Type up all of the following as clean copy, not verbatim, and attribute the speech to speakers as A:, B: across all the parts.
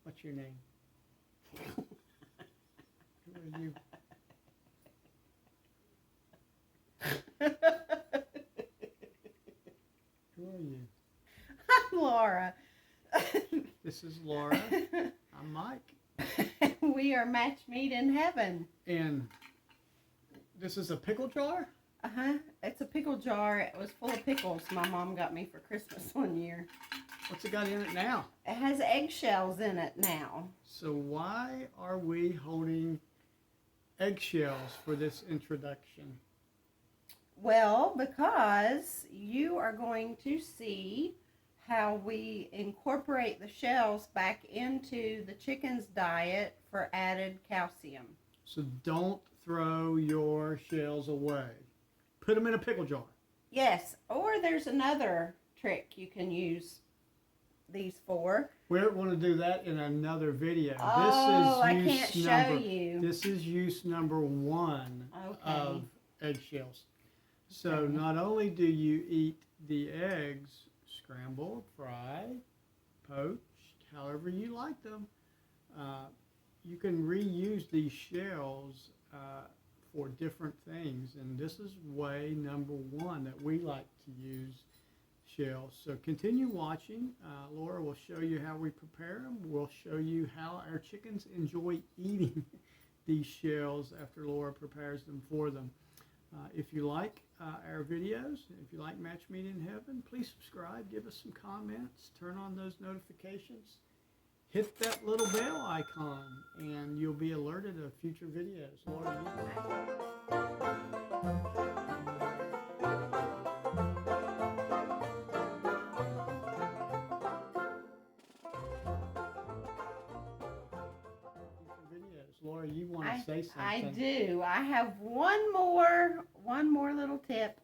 A: What's your name? Who are you? Who are you?
B: I'm Laura.
A: This is Laura. I'm Mike.
B: We are Match Mead in Heaven.
A: And this is a pickle jar?
B: It's a pickle jar. It was full of pickles my mom got me for Christmas one year.
A: What's it got in it now?
B: It has eggshells in it now.
A: So why are we holding eggshells for this introduction?
B: Well, because you are going to see how we incorporate the shells back into the chicken's diet for added calcium.
A: So don't throw your shells away. Put them in a pickle jar.
B: Yes, or there's another trick you can use these for.
A: We're going to do that in another video.
B: Oh, I can't show you.
A: This is use number 1 of eggshells. So not only do you eat the eggs scrambled, fried, poached, however you like them, you can reuse these shells for different things. And this is way number 1 that we like to use shells. So continue watching. Laura will show you how we prepare them. We'll show you how our chickens enjoy eating these shells after Laura prepares them for them. If you like our videos, if you like Match Mead in Heaven, please subscribe, give us some comments, turn on those notifications, hit that little bell icon, and you'll be alerted of future videos. Laura, Laura, you want to say something?
B: I do. I have one more little tip.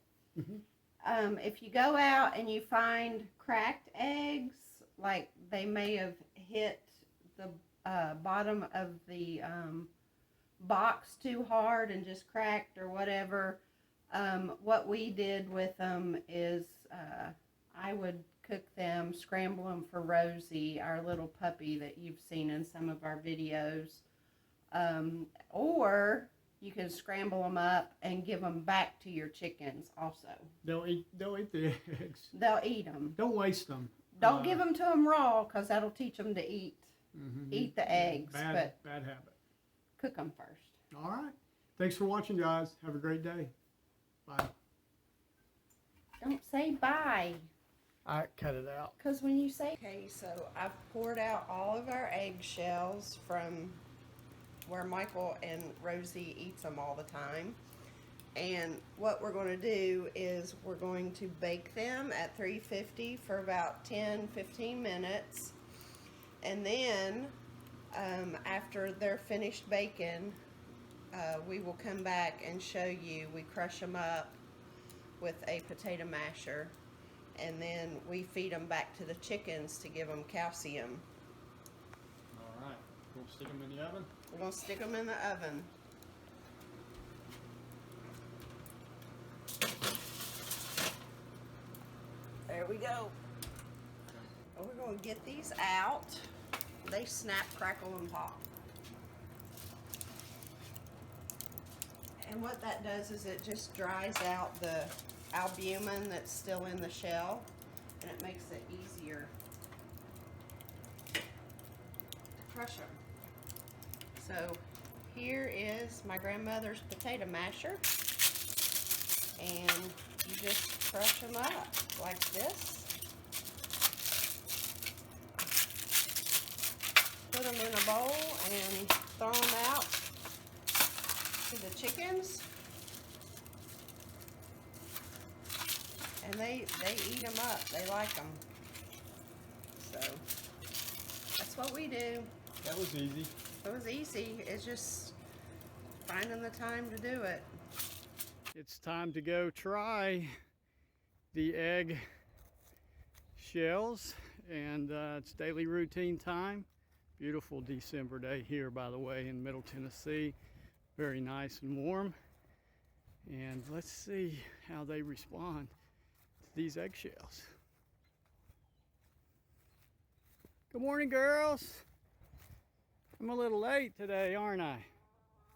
B: If you go out and you find cracked eggs, like they may have hit the bottom of the box too hard and just cracked or whatever, what we did with them is I would cook them, scramble them for Rosie, our little puppy that you've seen in some of our videos. Or you can scramble them up and give them back to your chickens also.
A: They'll eat the eggs.
B: They'll eat them.
A: Don't waste them.
B: Don't give them to them raw, because that'll teach them to eat the eggs.
A: Bad habit.
B: Cook them first.
A: All right. Thanks for watching, guys. Have a great day. Bye.
B: Don't say bye.
A: I cut it out.
B: Because when you say... Okay, so I've poured out all of our eggshells from where Michael and Rosie eats them all the time. And what we're going to do is we're going to bake them at 350 for about 10-15 minutes. And then after they're finished baking, we will come back and show you. We crush them up with a potato masher, and then we feed them back to the chickens to give them calcium.
A: All right. We'll stick them in the oven?
B: We're going to stick them in the oven. There we go. And we're going to get these out. They snap, crackle, and pop. And what that does is it just dries out the albumin that's still in the shell, and it makes it easier to crush them. So here is my grandmother's potato masher, and you just crush them up like this. Put them in a bowl and throw them out to the chickens, and they eat them up. They like them. So that's what we do.
A: That was easy.
B: It was easy. It's just finding the time to do it.
A: It's time to go try the egg shells, and it's daily routine time. Beautiful December day here, by the way, in Middle Tennessee. Very nice and warm. And let's see how they respond to these eggshells. Good morning, girls. I'm a little late today, aren't I?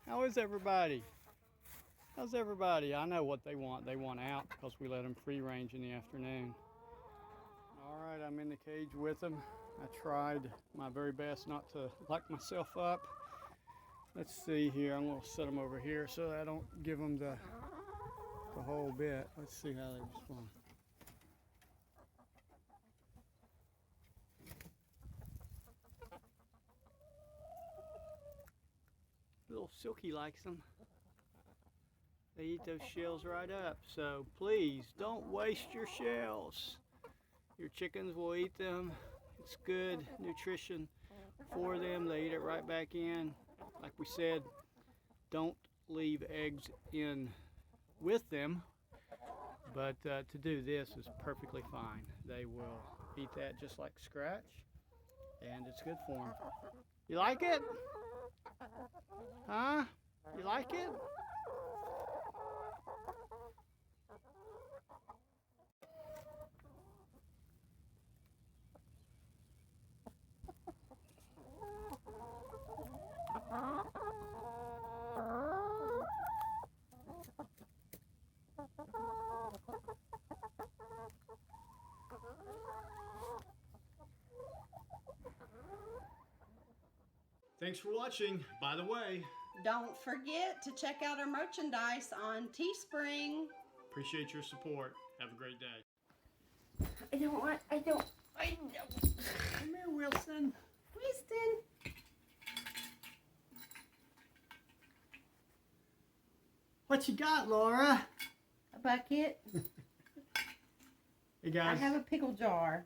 A: How is everybody? How's everybody? I know what they want. They want out because we let them free range in the afternoon. All right, I'm in the cage with them. I tried my very best not to lock myself up. Let's see here. I'm going to set them over here so I don't give them the whole bit. Let's see how they respond. Little Silky likes them. They eat those shells right up. So please don't waste your shells. Your chickens will eat them. It's good nutrition for them. They eat it right back in. Like we said, don't leave eggs in with them. But to do this is perfectly fine. They will eat that just like scratch. And it's good for them. You like it? Huh? You like it? Thanks for watching. By the way,
B: Don't forget to check out our merchandise on Teespring.
A: appreciate your support. Have a great day.
B: I don't.
A: Come here, Wilson.
B: Winston.
A: What you got, Laura?
B: A bucket.
A: Hey
B: I
A: guys.
B: have a pickle jar.